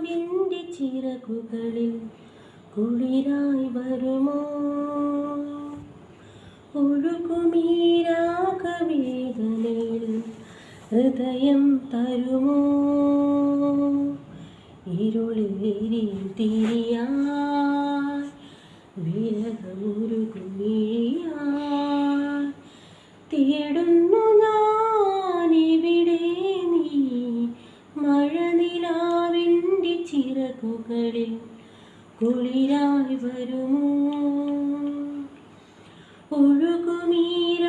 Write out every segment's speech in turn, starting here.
നിലാവിൻ്റെ ചിറകുകളിൽ കുളിരായി വരുമോ? ഒഴുകുമീരാഗവേദനയിൽ ഹൃദയം തരുമോ? ഇരുളിൽ തിരിയാൻ വിരഹമുരുകുമിഴിയാൻ തേടുന്നു ഞാനിവിടെ നീ. മഴനിലാവിൻ്റെ ചിറകുകളിൽ കുളിരായി വരുമോ? ഒഴുകുമീരാഗവേദനയിൽ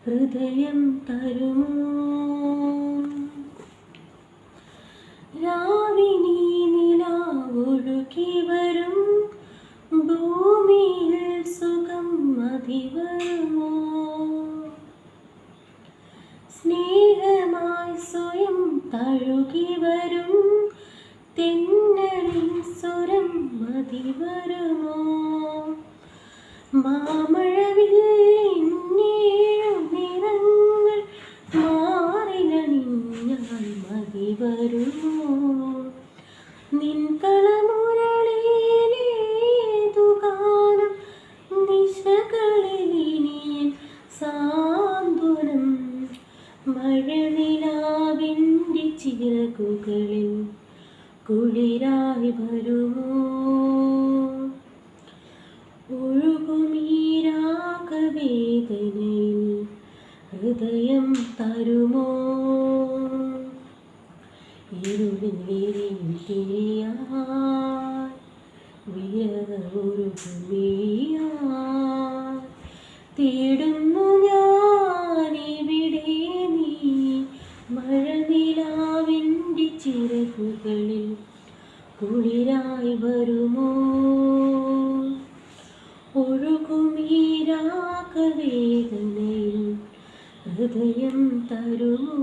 ഹൃദയം തരുമോ? രാവിനീ നിലാവൊഴുകി വരും ഭൂമിയിൽ സുഖം മതിവരുമോ? സ്നേഹമായി സ്വയം തഴുകി വരും തെന്നലിൻ സ്വരം മതിവരുമോ? മാമഴവില്ലിന്നേഴു നിറങ്ങൾ മാറിലണിഞ്ഞാൽ മതിവരുമോ? നിൻ കളമുരളിയിലേതു ഗാനം നിശകളിലിനിയൻ സാന്ത്വനം. മഴനിലാവിൻ്റെ ചിറകുകളിൽ കുളിരായി വരുമോ? ഒഴുകുമീരാഗവേദനയിൽ ഹൃദയം തരുമോ? ഇരുളിൽ തിരിയാൻ വിരഹമുരുകുമിഴിയാൻ തേടുന്നു ഞാനിവിടെ നീ. മഴനിലാവിൻ്റെ ചിറകുകളിൽ കുളിരായി വരുമോ? ഒഴുകുമീരാഗവേദനയിൽ ഹൃദയം തരുമോ?